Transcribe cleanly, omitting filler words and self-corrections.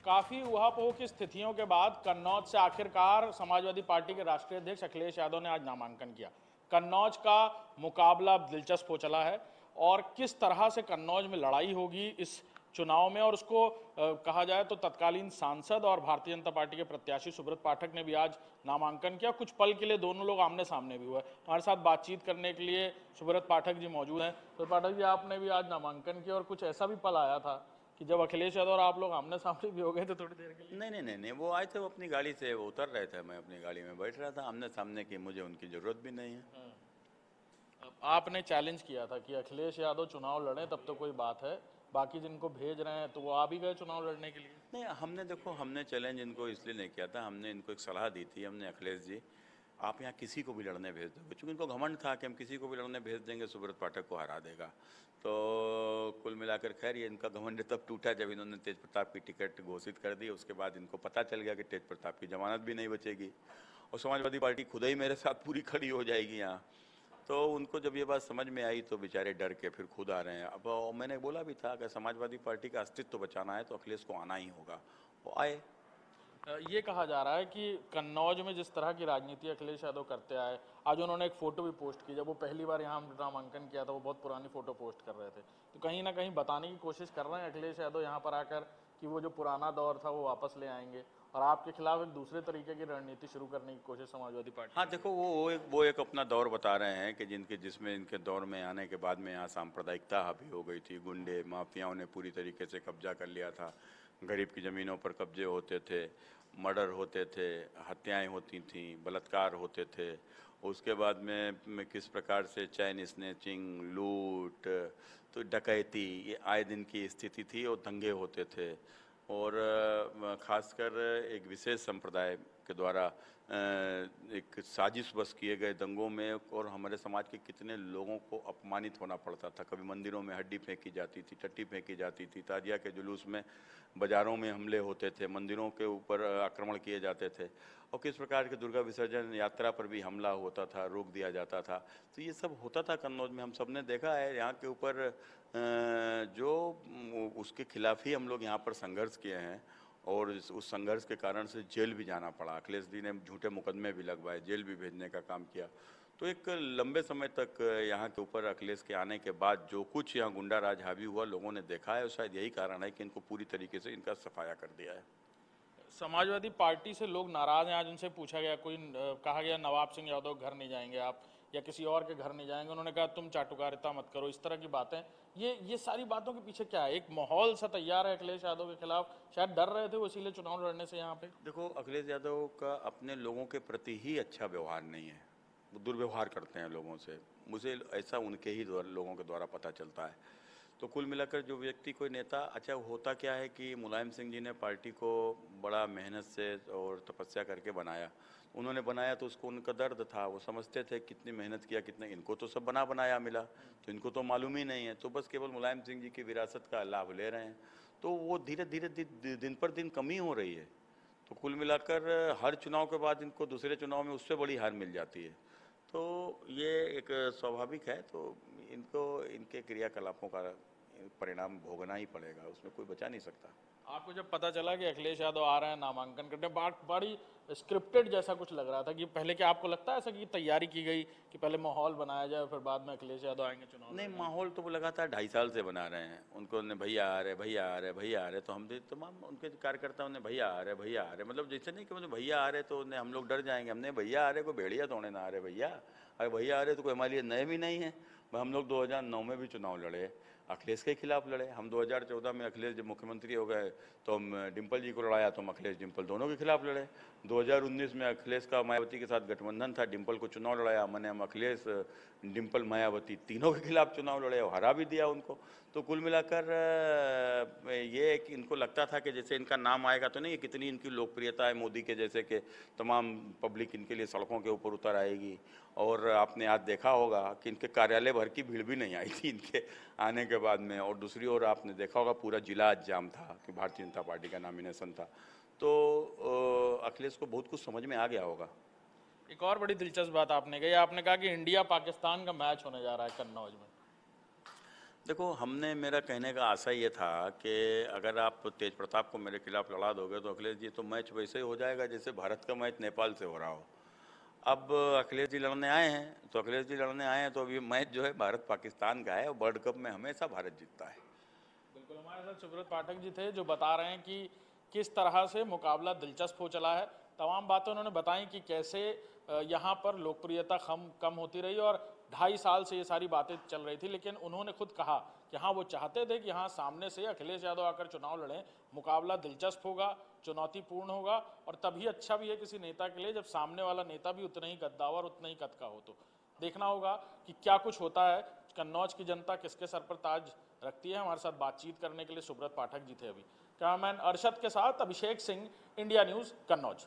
काफी उहापोह की स्थितियों के बाद कन्नौज से आखिरकार समाजवादी पार्टी के राष्ट्रीय अध्यक्ष अखिलेश यादव ने आज नामांकन किया। कन्नौज का मुकाबला अब दिलचस्प हो चला है और किस तरह से कन्नौज में लड़ाई होगी इस चुनाव में, और उसको कहा जाए तो तत्कालीन सांसद और भारतीय जनता पार्टी के प्रत्याशी सुब्रत पाठक ने भी आज नामांकन किया। कुछ पल के लिए दोनों लोग आमने सामने भी हुए। हमारे साथ बातचीत करने के लिए सुब्रत पाठक जी मौजूद हैं। सुब्रत पाठक जी, आपने भी आज नामांकन किया और कुछ ऐसा भी पल आया था कि जब अखिलेश यादव और आप लोग आमने सामने भी हो गए थे थोड़ी देर के लिए? नहीं, वो आए थे, वो अपनी गाड़ी से वो उतर रहे थे, मैं अपनी गाड़ी में बैठ रहा था। आमने सामने की मुझे उनकी ज़रूरत भी नहीं है। अब आपने चैलेंज किया था कि अखिलेश यादव चुनाव लड़े तब तो कोई बात है, बाकी जिनको भेज रहे हैं तो वो आ भी गए चुनाव लड़ने के लिए। नहीं, हमने चैलेंज इनको इसलिए नहीं किया था। हमने इनको एक सलाह दी थी। हमने, अखिलेश जी, आप यहाँ किसी को भी लड़ने भेज दोगे, क्योंकि इनको घमंड था कि हम किसी को भी लड़ने भेज देंगे सुब्रत पाठक को हरा देगा। तो कुल मिलाकर खैर ये इनका घमंड तब टूटा जब इन्होंने तेज प्रताप की टिकट घोषित कर दी। उसके बाद इनको पता चल गया कि तेज प्रताप की जमानत भी नहीं बचेगी और समाजवादी पार्टी खुद ही मेरे साथ पूरी खड़ी हो जाएगी यहाँ। तो उनको जब ये बात समझ में आई तो बेचारे डर के फिर खुद आ रहे हैं। अब मैंने बोला भी था कि समाजवादी पार्टी का अस्तित्व बचाना है तो अखिलेश को आना ही होगा। वो आए। ये कहा जा रहा है कि कन्नौज में जिस तरह की राजनीति अखिलेश यादव करते आए, आज उन्होंने एक फोटो भी पोस्ट की। जब वो पहली बार यहाँ नामांकन किया था वो बहुत पुरानी फोटो पोस्ट कर रहे थे, तो कहीं ना कहीं बताने की कोशिश कर रहे हैं अखिलेश यादव यहाँ पर आकर कि वो जो पुराना दौर था वो वापस ले आएंगे और आपके खिलाफ एक दूसरे तरीके की रणनीति शुरू करने की कोशिश समाजवादी पार्टी। हाँ देखो, वो एक अपना दौर बता रहे हैं कि जिसमें इनके दौर में आने के बाद में यहाँ सांप्रदायिकता हावी हो गई थी। गुंडे माफियाओं ने पूरी तरीके से कब्जा कर लिया था। गरीब की ज़मीनों पर कब्जे होते थे, मर्डर होते थे, हत्याएं होती थीं, बलात्कार होते थे। उसके बाद में किस प्रकार से चैन स्नैचिंग, लूट, तो डकैती, ये आए दिन की स्थिति थी और दंगे होते थे। और ख़ासकर एक विशेष संप्रदाय के द्वारा एक साजिश बस किए गए दंगों में और हमारे समाज के कितने लोगों को अपमानित होना पड़ता था। कभी मंदिरों में हड्डी फेंकी जाती थी, टट्टी फेंकी जाती थी, ताजिया के जुलूस में बाज़ारों में हमले होते थे, मंदिरों के ऊपर आक्रमण किए जाते थे और किस प्रकार के दुर्गा विसर्जन यात्रा पर भी हमला होता था, रोक दिया जाता था। तो ये सब होता था कन्नौज में, हम सब ने देखा है। यहाँ के ऊपर जो उसके खिलाफ ही हम लोग यहाँ पर संघर्ष किए हैं और उस संघर्ष के कारण से जेल भी जाना पड़ा। अखिलेश जी ने झूठे मुकदमे भी लगवाए, जेल भी भेजने का काम किया। तो एक लंबे समय तक यहाँ के ऊपर अखिलेश के आने के बाद जो कुछ यहाँ गुंडा राज हावी हुआ लोगों ने देखा है और शायद यही कारण है कि इनको पूरी तरीके से इनका सफाया कर दिया है। समाजवादी पार्टी से लोग नाराज हैं। आज उनसे पूछा गया, कहा गया नवाब सिंह यादव घर नहीं जाएंगे आप या किसी और के घर नहीं जाएंगे, उन्होंने कहा तुम चाटुकारिता मत करो, इस तरह की बातें। ये सारी बातों के पीछे क्या है? एक माहौल सा तैयार है अखिलेश यादव के खिलाफ, शायद डर रहे थे वो इसीलिए चुनाव लड़ने से यहाँ पे। देखो, अखिलेश यादव का अपने लोगों के प्रति ही अच्छा व्यवहार नहीं है। वो दुर्व्यवहार करते हैं लोगों से। मुझे ऐसा उनके ही लोगों के द्वारा पता चलता है। तो कुल मिलाकर जो व्यक्ति, कोई नेता, अच्छा होता क्या है कि मुलायम सिंह जी ने पार्टी को बड़ा मेहनत से और तपस्या करके बनाया। उन्होंने बनाया तो उसको उनका दर्द था, वो समझते थे कितनी मेहनत किया, कितने, इनको तो सब बना बनाया मिला, तो इनको तो मालूम ही नहीं है। तो बस केवल मुलायम सिंह जी की विरासत का लाभ ले रहे हैं। तो वो धीरे धीरे दिन पर दिन कमी हो रही है। तो कुल मिलाकर हर चुनाव के बाद इनको दूसरे चुनाव में उससे बड़ी हार मिल जाती है। तो ये एक स्वाभाविक है। तो इनको इनके क्रियाकलापों का परिणाम भोगना ही पड़ेगा, उसमें कोई बचा नहीं सकता। आपको जब पता चला कि अखिलेश यादव आ रहे हैं नामांकन करने, बड़ी स्क्रिप्टेड जैसा कुछ लग रहा था कि पहले, क्या आपको लगता है ऐसा कि तैयारी की गई कि पहले माहौल बनाया जाए फिर बाद में अखिलेश यादव आएंगे चुनाव नहीं, लड़ने? माहौल तो वो लगातार 2.5 साल से बना रहे हैं। उनको ने भैया आ रहे, भैया आ रहे, भैया आ रहे, तो हम तमाम उनके कार्यकर्ताओं ने भैया आ रहे, भैया आ रहे, मतलब जैसे नहीं कि मतलब भैया आ रहे तो हम लोग डर जाएंगे। हमने भैया आ रहे को भेड़िया तोड़ने ना आ रहे भैया। अरे भैया आ रहे तो कोई हमारे लिए नए भी नहीं है। हम लोग 2009 में भी चुनाव लड़े, अखिलेश के खिलाफ लड़े। हम 2014 में अखिलेश जब मुख्यमंत्री हो गए तो हम डिम्पल जी को लड़ाया, तो हम अखिलेश डिम्पल दोनों के खिलाफ लड़े। 2019 में अखिलेश का मायावती के साथ गठबंधन था, डिम्पल को चुनाव लड़ाया मैंने। हम अखिलेश, डिम्पल, मायावती तीनों के खिलाफ चुनाव लड़े और हरा भी दिया उनको। तो कुल मिलाकर ये कि इनको लगता था कि जैसे इनका नाम आएगा तो नहीं, कितनी इनकी लोकप्रियता है मोदी के जैसे कि तमाम पब्लिक इनके लिए सड़कों के ऊपर उतर आएगी। और आपने आज देखा होगा कि इनके कार्यालय भर की भीड़ भी नहीं आई थी इनके आने के बाद में। और दूसरी ओर आपने देखा होगा पूरा जिला आज जाम था कि भारतीय जनता पार्टी का नॉमिनेशन था। तो अखिलेश को बहुत कुछ समझ में आ गया होगा। एक और बड़ी दिलचस्प बात आपने कही, आपने कहा कि इंडिया पाकिस्तान का मैच होने जा रहा है कन्नौज में। देखो, हमने मेरा कहने का आशा ये था कि अगर आप तेज प्रताप को मेरे खिलाफ लड़ा दोगे तो अखिलेश जी तो मैच वैसे ही हो जाएगा जैसे भारत का मैच नेपाल से हो रहा हो। अब अखिलेश जी लड़ने आए हैं तो अखिलेश जी लड़ने आए हैं तो अभी मैच जो है भारत पाकिस्तान का है और वर्ल्ड कप में हमेशा भारत जीतता है। बिल्कुल, हमारे साथ सुब्रत पाठक जी थे जो बता रहे हैं कि किस तरह से मुकाबला दिलचस्प हो चला है। तमाम बातें उन्होंने बताई कि कैसे यहाँ पर लोकप्रियता कम होती रही और 2.5 साल से ये सारी बातें चल रही थी, लेकिन उन्होंने खुद कहा कि हाँ, वो चाहते थे कि हाँ, सामने से अखिलेश यादव आकर चुनाव लड़ें, मुकाबला दिलचस्प होगा, चुनौतीपूर्ण होगा और तभी अच्छा भी है किसी नेता के लिए जब सामने वाला नेता भी उतना ही गद्दावर, उतना ही कद का हो। तो देखना होगा कि क्या कुछ होता है, कन्नौज की जनता किसके सर पर ताज रखती है। हमारे साथ बातचीत करने के लिए सुब्रत पाठक जी थे अभी। कैमरामैन अरशद के साथ अभिषेक सिंह, इंडिया न्यूज़, कन्नौज।